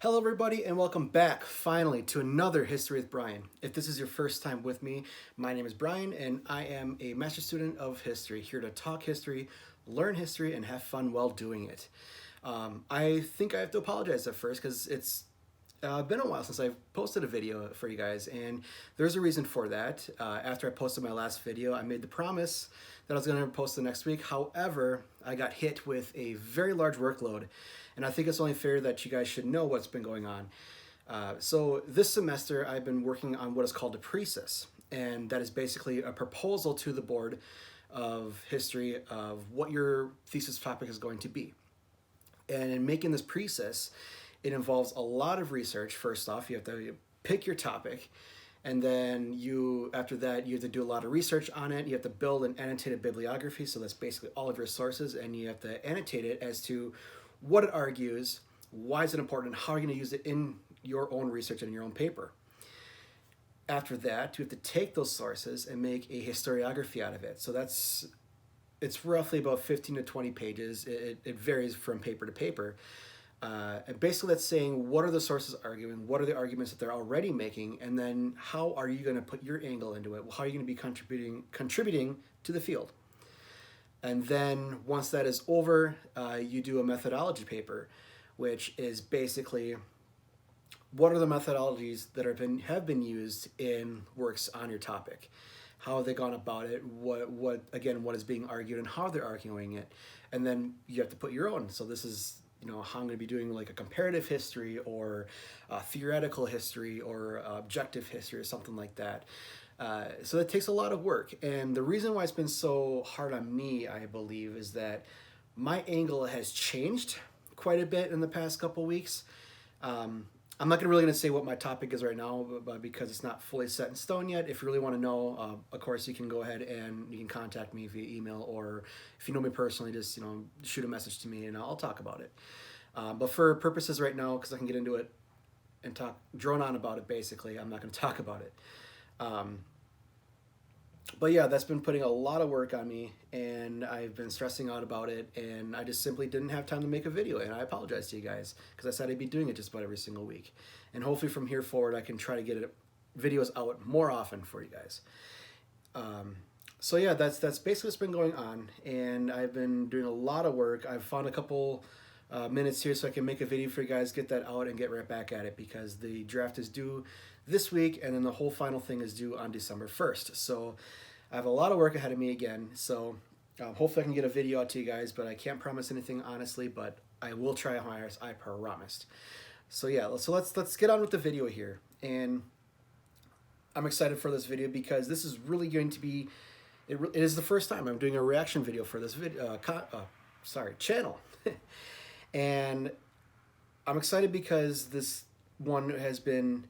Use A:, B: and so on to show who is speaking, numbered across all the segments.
A: Hello everybody and welcome back finally to another History with Brian. If this is your first time with me, my name is Brian and I am a master student of history, here to talk history, learn history, and have fun while doing it. I think I have to apologize at first because it's been a while since I've posted a video for you guys, and there's a reason for that. After I posted my last video, I made the promise that I was going to post the next week. However, I got hit with a very large workload, and I think it's only fair that you guys should know what's been going on. So this semester, I've been working on what is called a precis, and that is basically a proposal to the board of history of what your thesis topic is going to be. And in making this precis, it involves a lot of research. First off, you have to pick your topic, and then after that, you have to do a lot of research on it. You have to build an annotated bibliography, so that's basically all of your sources, and you have to annotate it as to what it argues, why is it important, and how you're going to use it in your own research and your own paper. After that, you have to take those sources and make a historiography out of it. So it's roughly about 15 to 20 pages. It varies from paper to paper. And basically that's saying, what are the sources arguing, what are the arguments that they're already making, and then how are you going to put your angle into it? How are you going to be contributing to the field? And then once that is over, you do a methodology paper, which is basically what are the methodologies that have been used in works on your topic? How have they gone about it? What is being argued and how they're arguing it? And then you have to put your own. So this is, how I'm going to be doing like a comparative history or a theoretical history or objective history or something like that. So that takes a lot of work. And the reason why it's been so hard on me, I believe, is that my angle has changed quite a bit in the past couple weeks. I'm not really going to say what my topic is right now, but because it's not fully set in stone yet. If you really want to know, of course, you can go ahead and you can contact me via email, or if you know me personally, just shoot a message to me and I'll talk about it. But for purposes right now, because I can get into it and drone on about it, basically, I'm not going to talk about it. But yeah, that's been putting a lot of work on me, and I've been stressing out about it, and I just simply didn't have time to make a video, and I apologize to you guys, because I said I'd be doing it just about every single week. And hopefully from here forward, I can try to get videos out more often for you guys. So yeah, that's basically what's been going on, and I've been doing a lot of work. I've found a couple minutes here so I can make a video for you guys, get that out, and get right back at it, because the draft is due this week, and then the whole final thing is due on December 1st. So I have a lot of work ahead of me again. So hopefully I can get a video out to you guys, but I can't promise anything honestly, but I will try hard, as I promised. So yeah, so let's get on with the video here. And I'm excited for this video because this is really going to be, it is the first time I'm doing a reaction video for this channel. And I'm excited because this one has been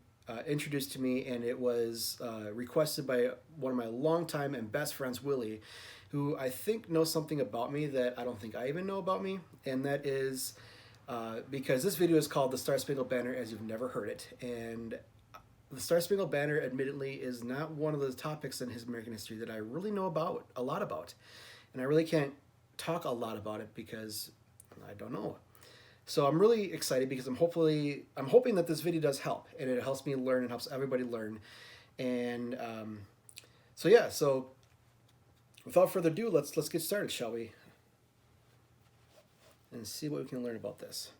A: introduced to me, and it was requested by one of my longtime and best friends, Willie, who I think knows something about me that I don't think I even know about me, and that is because this video is called The Star-Spangled Banner as You've Never Heard It. And the Star-Spangled Banner admittedly is not one of the topics in his American history that I really know a lot about, and I really can't talk a lot about it because I don't know. So I'm really excited because I'm hoping that this video does help, and it helps me learn and helps everybody learn. And so yeah, so without further ado, let's get started, shall we? And see what we can learn about this.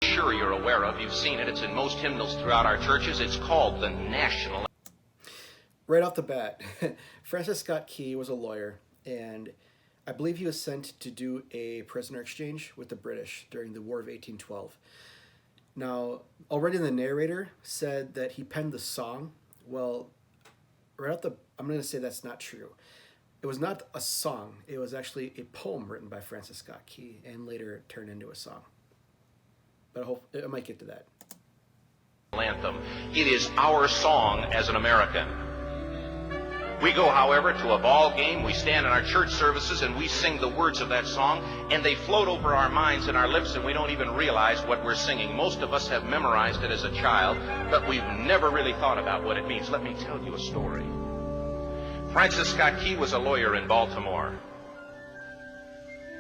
B: Sure you're aware of. You've seen it. It's in most hymnals throughout our churches. It's called the national.
A: Right off the bat, Francis Scott Key was a lawyer, and I believe he was sent to do a prisoner exchange with the British during the War of 1812. Now, already the narrator said that he penned the song. Well, I'm going to say that's not true. It was not a song. It was actually a poem written by Francis Scott Key and later turned into a song. But I hope I might get to that.
B: Anthem. It is our song as an American. We go, however, to a ball game, we stand in our church services, and we sing the words of that song, and they float over our minds and our lips, and we don't even realize what we're singing. Most of us have memorized it as a child, but we've never really thought about what it means. Let me tell you a story. Francis Scott Key was a lawyer in Baltimore.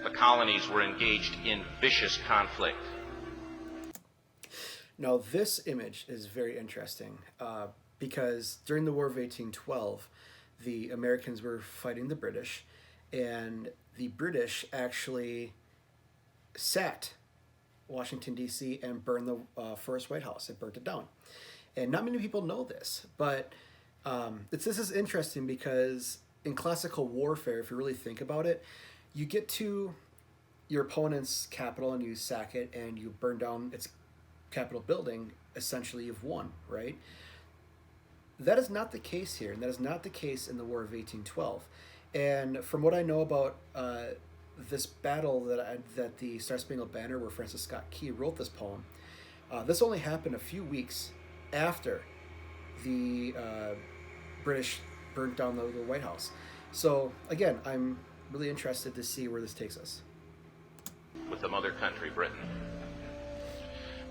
B: The colonies were engaged in vicious conflict.
A: Now, this image is very interesting because during the War of 1812, the Americans were fighting the British, and the British actually sacked Washington, D.C. and burned the first White House. It burnt it down. And not many people know this, but this is interesting because in classical warfare, if you really think about it, you get to your opponent's capital and you sack it and you burn down its Capitol building. Essentially, you've won, right? That is not the case here, and that is not the case in the War of 1812. And from what I know about this battle that the Star Spangled Banner, where Francis Scott Key wrote this poem, this only happened a few weeks after the British burnt down the White House. So again, I'm really interested to see where this takes us.
B: With the mother country, Britain.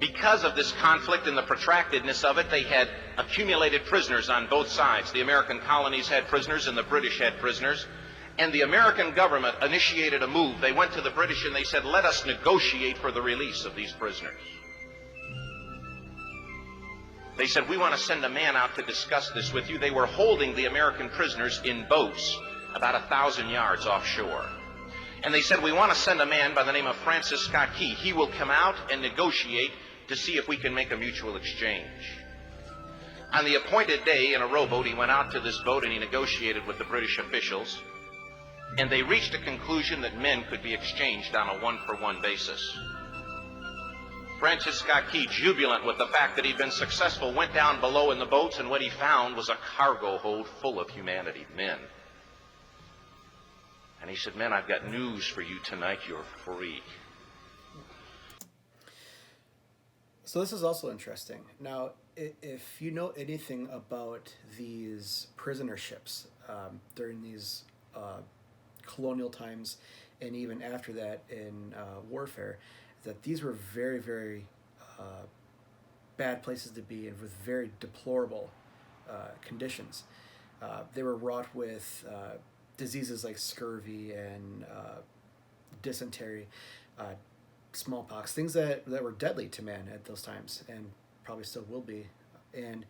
B: Because of this conflict and the protractedness of it, they had accumulated prisoners on both sides. The American colonies had prisoners and the British had prisoners. And the American government initiated a move. They went to the British and they said, let us negotiate for the release of these prisoners. They said, we want to send a man out to discuss this with you. They were holding the American prisoners in boats about 1,000 yards offshore. And they said, we want to send a man by the name of Francis Scott Key. He will come out and negotiate to see if we can make a mutual exchange. On the appointed day, in a rowboat, he went out to this boat and he negotiated with the British officials. And they reached a conclusion that men could be exchanged on a one-for-one basis. Francis Scott Key, jubilant with the fact that he'd been successful, went down below in the boats, and what he found was a cargo hold full of humanity, men. And he said, men, I've got news for you tonight. You're free.
A: So this is also interesting. Now, if you know anything about these prisoner ships during these colonial times and even after that in warfare, that these were very, very bad places to be in with very deplorable conditions. They were wrought with diseases like scurvy and dysentery, smallpox, things that were deadly to man at those times and probably still will be. And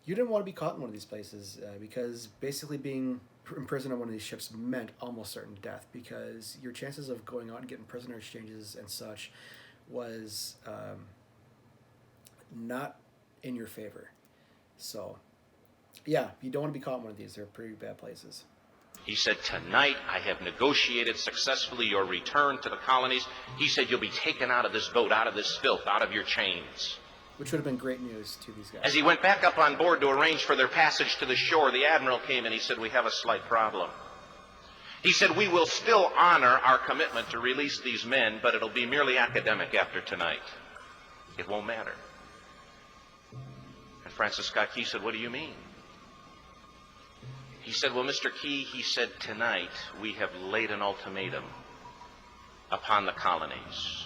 A: you didn't want to be caught in one of these places because basically being imprisoned on one of these ships meant almost certain death, because your chances of going out and getting prisoner exchanges and such was not in your favor. So yeah, you don't want to be caught in one of these. They're pretty bad places.
B: He said, tonight I have negotiated successfully your return to the colonies. He said, you'll be taken out of this boat, out of this filth, out of your chains.
A: Which would have been great news to these guys.
B: As he went back up on board to arrange for their passage to the shore, the admiral came and he said, we have a slight problem. He said, we will still honor our commitment to release these men, but it'll be merely academic after tonight. It won't matter. And Francis Scott Key said, what do you mean? He said, well, Mr. Key, he said, tonight we have laid an ultimatum upon the colonies.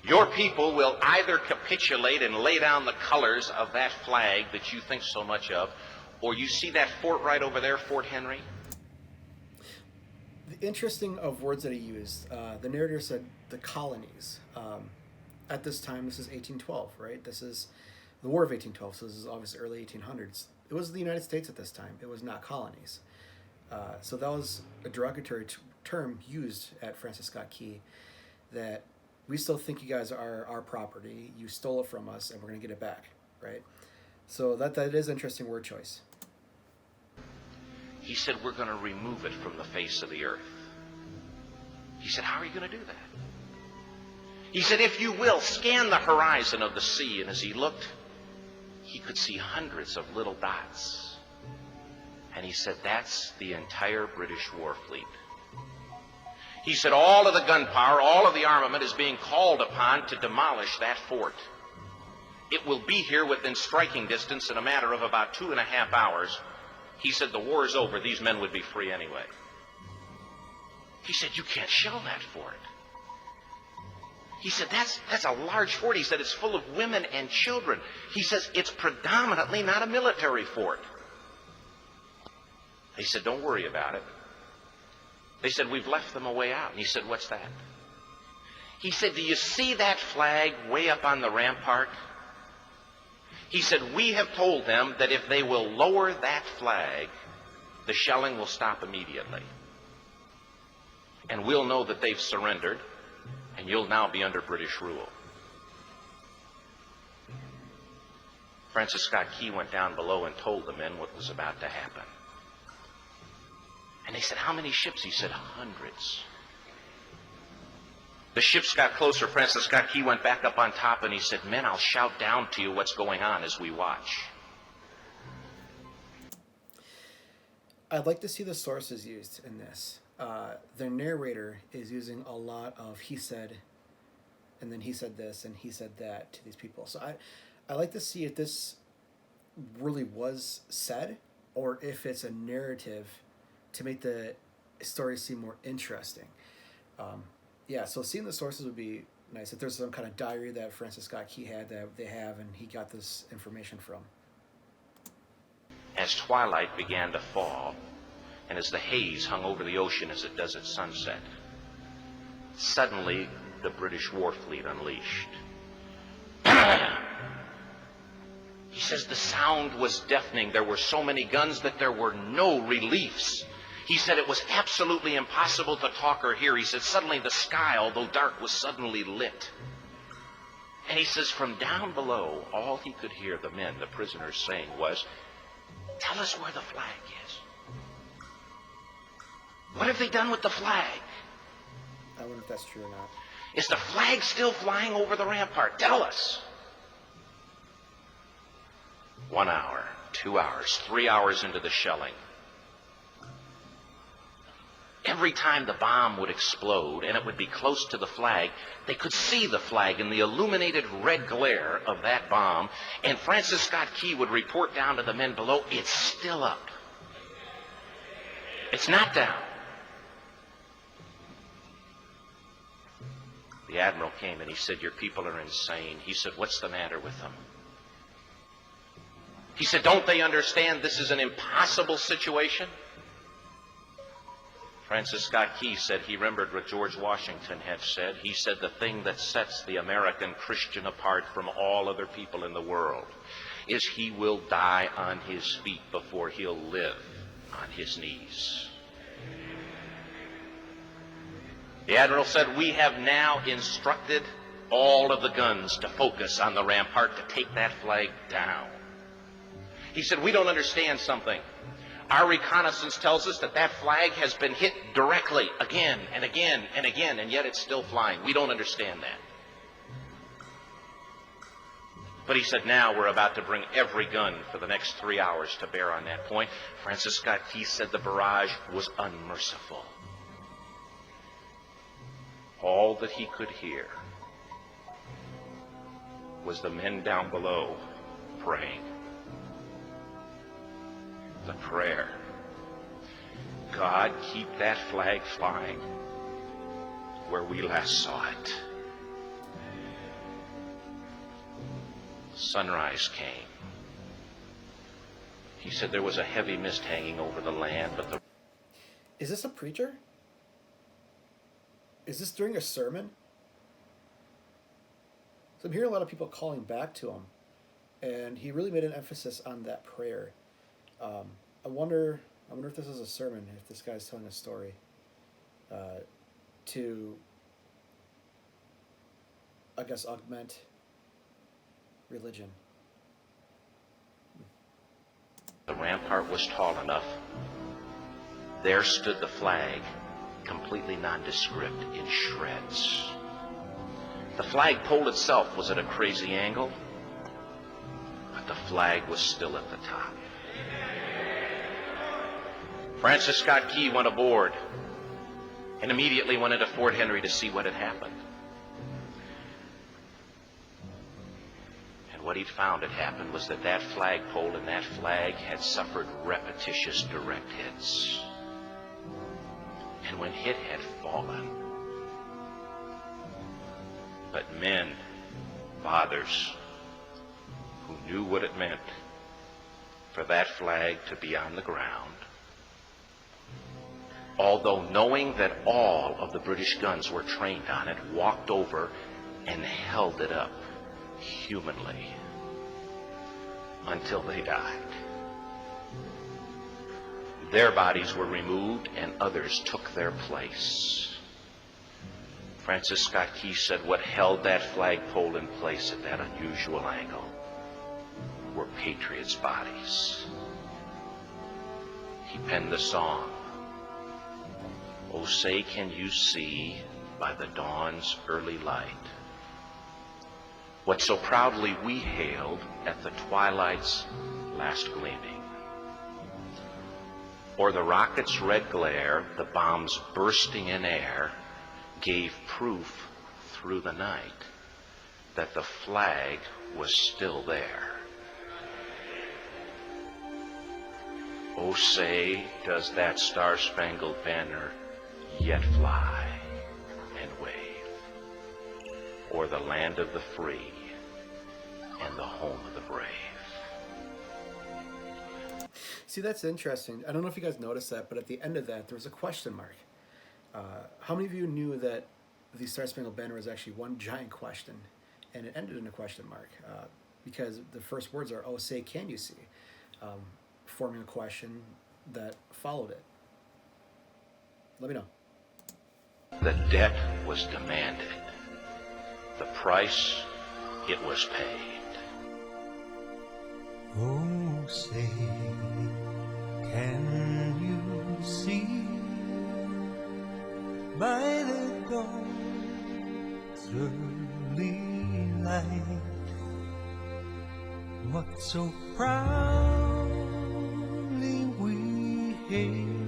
B: Your people will either capitulate and lay down the colors of that flag that you think so much of, or you see that fort right over there, Fort Henry?
A: The interesting of words that he used, the narrator said the colonies. At this time, this is 1812, right? This is the War of 1812, so this is obviously early 1800s. It was the United States at this time. It was not colonies. So that was a derogatory term used at Francis Scott Key, that we still think you guys are our property. You stole it from us, and we're going to get it back, right? So that is interesting word choice.
B: He said, we're going to remove it from the face of the earth. He said, how are you going to do that? He said, if you will, scan the horizon of the sea. And as he looked, he could see hundreds of little dots. And he said, that's the entire British war fleet. He said, all of the gunpowder, all of the armament is being called upon to demolish that fort. It will be here within striking distance in a matter of about 2.5 hours. He said, the war's over. These men would be free anyway. He said, you can't shell that fort. He said, that's a large fort. He said, it's full of women and children. He says, it's predominantly not a military fort. He said, don't worry about it. They said, we've left them a way out. And he said, what's that? He said, do you see that flag way up on the rampart? He said, we have told them that if they will lower that flag, the shelling will stop immediately. And we'll know that they've surrendered, and you'll now be under British rule. Francis Scott Key went down below and told the men what was about to happen. And they said, how many ships? He said, hundreds. The ships got closer. Francis Scott Key went back up on top and he said, men, I'll shout down to you what's going on as we watch.
A: I'd like to see the sources used in this. The narrator is using a lot of he said, and then he said this, and he said that to these people. So I like to see if this really was said, or if it's a narrative to make the story seem more interesting. Yeah, so seeing the sources would be nice. If there's some kind of diary that Francis Scott Key had that they have and he got this information from.
B: As twilight began to fall, and as the haze hung over the ocean as it does at sunset, suddenly the British war fleet unleashed. He says the sound was deafening. There were so many guns that there were no reliefs. He said it was absolutely impossible to talk or hear. He said suddenly the sky, although dark, was suddenly lit. And he says from down below, all he could hear the men, the prisoners, saying was, tell us where the flag is. What have they done with the flag?
A: I wonder if that's true or not.
B: Is the flag still flying over the rampart? Tell us. 1 hour, 2 hours, 3 hours into the shelling, every time the bomb would explode and it would be close to the flag, they could see the flag in the illuminated red glare of that bomb, and Francis Scott Key would report down to the men below, it's still up. It's not down. The admiral came and he said, your people are insane. He said, what's the matter with them? He said, don't they understand this is an impossible situation? Francis Scott Key said he remembered what George Washington had said. He said the thing that sets the American Christian apart from all other people in the world is he will die on his feet before he'll live on his knees. The admiral said, we have now instructed all of the guns to focus on the rampart to take that flag down. He said, we don't understand something. Our reconnaissance tells us that that flag has been hit directly again and again and again, and yet it's still flying. We don't understand that. But he said, now we're about to bring every gun for the next 3 hours to bear on that point. Francis Scott Key said the barrage was unmerciful. All that he could hear was the men down below praying. The prayer, God, keep that flag flying where we last saw it. Sunrise came. He said there was a heavy mist hanging over the land, but the...
A: Is this a preacher? Is this during a sermon? So I'm hearing a lot of people calling back to him, and he really made an emphasis on that prayer. I wonder if this is a sermon, if this guy's telling a story to, I guess, augment religion.
B: The rampart was tall enough. There stood the flag, completely nondescript, in shreds. The flagpole itself was at a crazy angle, but the flag was still at the top. Francis Scott Key went aboard and immediately went into Fort Henry to see what had happened. And And what he'd found had happened was that that flagpole and that flag had suffered repetitious direct hits. And when it had fallen, but men, fathers, who knew what it meant for that flag to be on the ground, although knowing that all of the British guns were trained on it, walked over and held it up humanly until they died. Their bodies were removed and others took their place. Francis Scott Key said what held that flagpole in place at that unusual angle were patriots' bodies. He penned the song, "Oh, say can you see by the dawn's early light what so proudly we hailed at the twilight's last gleaming? Or the rocket's red glare, the bombs bursting in air, gave proof through the night that the flag was still there. Oh, say, does that star-spangled banner yet fly and wave o'er the land of the free and the home of the brave?"
A: See, that's interesting. I don't know if you guys noticed that, but at the end of that, there was a question mark. How many of you knew that the Star Spangled Banner was actually one giant question, and it ended in a question mark? Because the first words are, "Oh, say, can you see?" Forming a question that followed it. Let me know.
B: The debt was demanded. The price, it was paid.
C: Oh, say, can you see by the dawn's early light what so proudly we hailed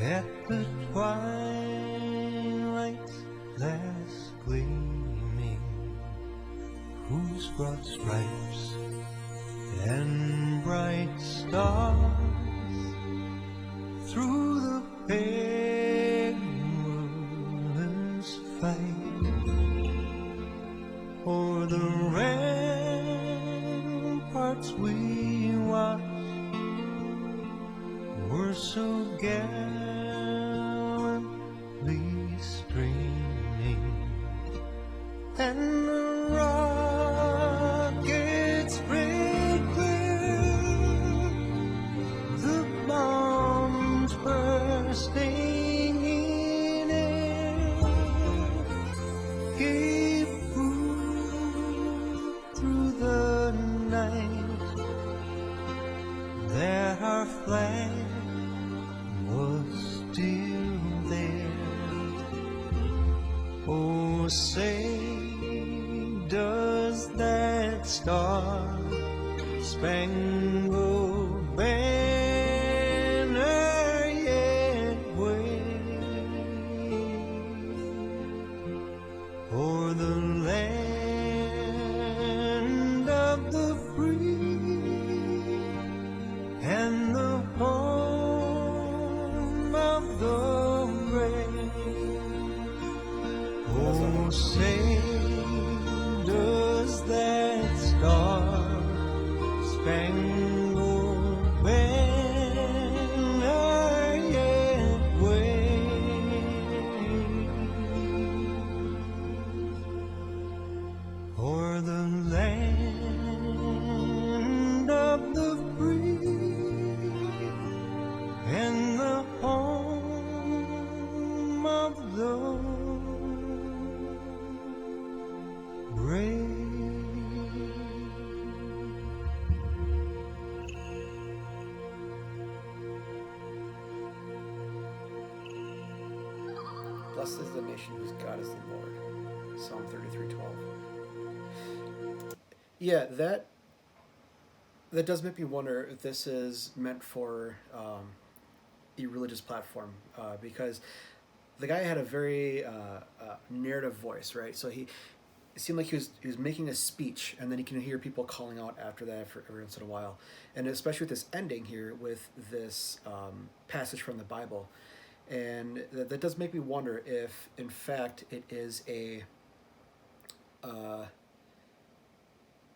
C: at the twilight's last gleaming, whose broad stripes and bright stars through the perilous fight o'er the ramparts we watched were so gallantly streaming, and the rockets red glare, the bombs bursting in air, gave proof through the night that our flag was still there. Oh, say, does that star-spangled banner yet wave o'er the land of the free and the home of the brave? Oh, say, does that star-spangled banner yet wave o'er the land of the free and the home of the brave?
A: Blessed is the nation whose God is the Lord. Psalm 33:12. Yeah, that does make me wonder if this is meant for a religious platform, because the guy had a very narrative voice, right? So it seemed like he was making a speech, and then you can hear people calling out after that for every once in a while, and especially with this ending here with this passage from the Bible, and that does make me wonder if, in fact, uh,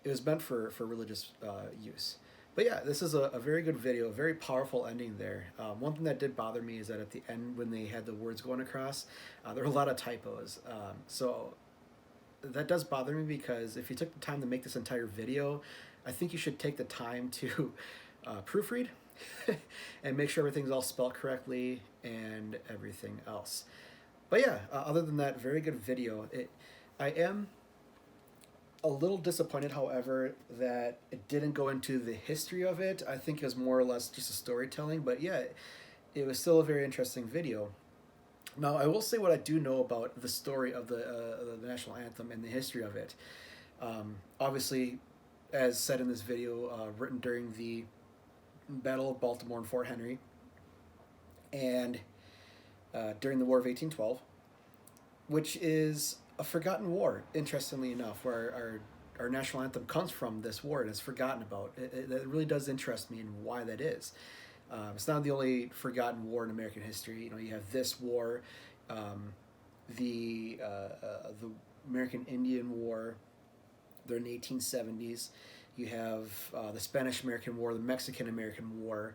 A: it was meant for religious use. But yeah, this is a very good video, a very powerful ending there. One thing that did bother me is that at the end, when they had the words going across, there were a lot of typos. So that does bother me, because if you took the time to make this entire video, I think you should take the time to proofread and make sure everything's all spelled correctly and everything else. But yeah, other than that, very good video. I am a little disappointed, however, that it didn't go into the history of it. I think it was more or less just a storytelling, but yeah, it was still a very interesting video. Now, I will say what I do know about the story of the national anthem and the history of it. Obviously, as said in this video, written during the Battle of Baltimore and Fort Henry, and during the War of 1812, which is a forgotten war, interestingly enough, where our national anthem comes from this war and is forgotten about. It really does interest me in why that is. It's not the only forgotten war in American history. You know, you have this war, the American Indian War, during the 1870s. You have the Spanish-American War, the Mexican-American War,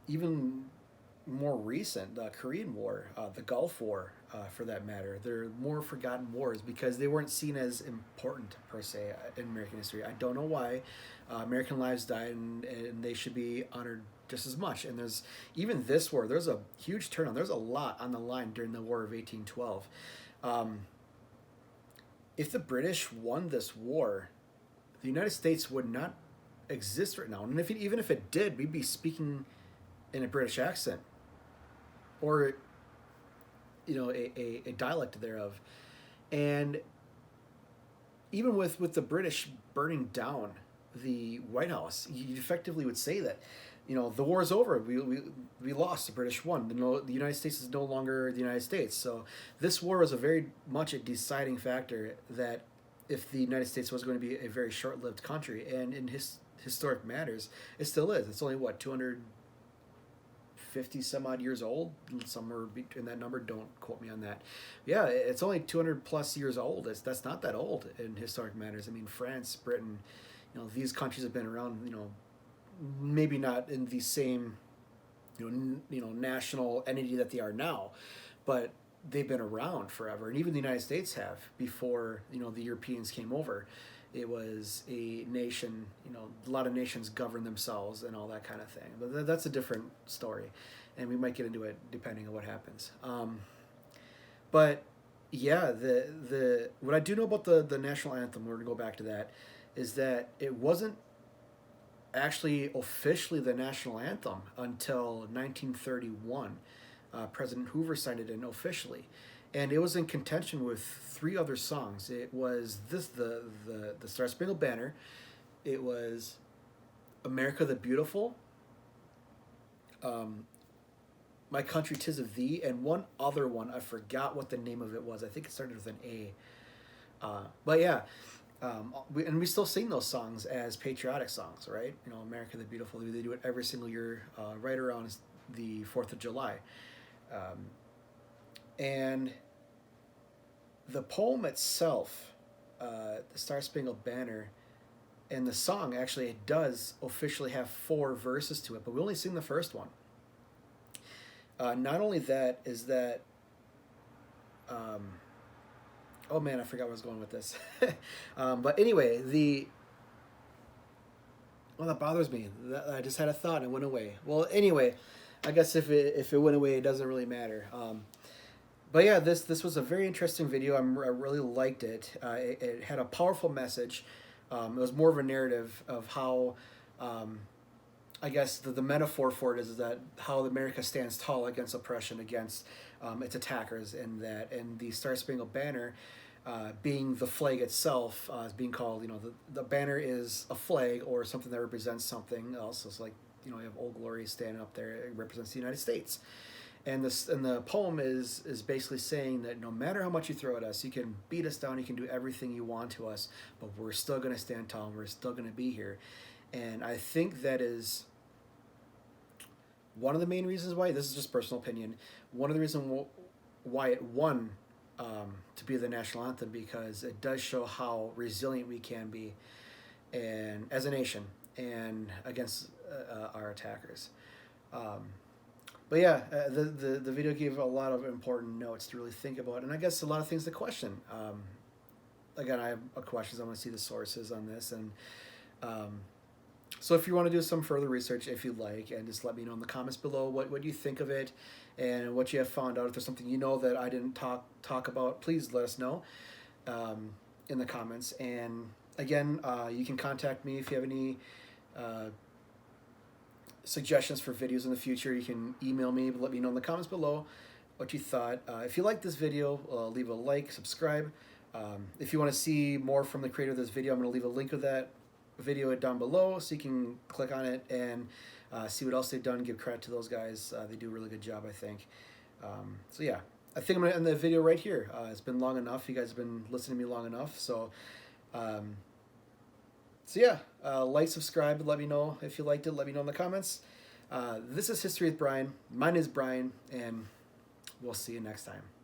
A: even more recent, the Korean War, the Gulf War, for that matter. They're more forgotten wars because they weren't seen as important, per se, in American history. I don't know why. American lives died, and they should be honored just as much. And there's even this war, there's a huge turnout. There's a lot on the line during the War of 1812. If the British won this war, the United States would not exist right now. And even if it did, we'd be speaking in a British accent, or a dialect thereof. And even with the British burning down the White House, you effectively would say that, the war is over. We lost. The British won. The United States is no longer the United States. So this war was a very much a deciding factor that if the United States was going to be a very short-lived country, and in historic matters, it still is. It's only 250 some odd years old, somewhere in that number. Don't quote me on that. Yeah, it's only 200 plus years old. That's not that old in historic matters. I mean, France, Britain, these countries have been around. Maybe not in the same, national entity that they are now, but they've been around forever. And even the United States have before, the Europeans came over. It was a nation, a lot of nations govern themselves and all that kind of thing. But that's a different story, and we might get into it depending on what happens. But yeah, the what I do know about the national anthem, we're gonna go back to that, is that it wasn't actually officially the national anthem until 1931. President Hoover signed it in officially, and it was in contention with three other songs. It was the Star Spangled Banner, it was America the Beautiful, My Country 'Tis of Thee, and one other one. I forgot what the name of it was. I think it started with an A. But yeah, we still sing those songs as patriotic songs, right? America the Beautiful. They do it every single year, right around the 4th of July. And the poem itself, the Star Spangled Banner, and the song, actually, it does officially have 4 verses to it, but we only sing the first one. Not only that, is that, oh man, I forgot where I was going with this. But anyway, that bothers me. I just had a thought and it went away. Well, anyway, I guess if it went away, it doesn't really matter. But yeah, this was a very interesting video. I really liked it. It had a powerful message. It was more of a narrative of how, I guess the metaphor for it is that how America stands tall against oppression, against its attackers, and the Star Spangled Banner, being the flag itself, is being called, the banner is a flag or something that represents something else. It's like, you have Old Glory standing up there. It represents the United States. And the poem is basically saying that no matter how much you throw at us, you can beat us down, you can do everything you want to us, but we're still going to stand tall and we're still going to be here. And I think that is one of the main reasons why, this is just personal opinion, one of the reasons why it won to be the national anthem, because it does show how resilient we can be and as a nation and against our attackers. But yeah, the video gave a lot of important notes to really think about, and I guess a lot of things to question. Again, I have questions. I want to see the sources on this, and so if you want to do some further research, if you'd like, and just let me know in the comments below what you think of it and what you have found out. If there's something you know that I didn't talk about, please let us know in the comments. And again, you can contact me if you have any suggestions for videos in the future. You can email me, but let me know in the comments below what you thought. If you like this video, leave a like, subscribe. If you want to see more from the creator of this video, I'm going to leave a link of that video down below so you can click on it and see what else they've done. Give credit to those guys. They do a really good job, I think. So yeah, I think I'm going to end the video right here. It's been long enough. You guys have been listening to me long enough. So yeah, like, subscribe, let me know if you liked it. Let me know in the comments. This is History with Brian. My name is Brian, and we'll see you next time.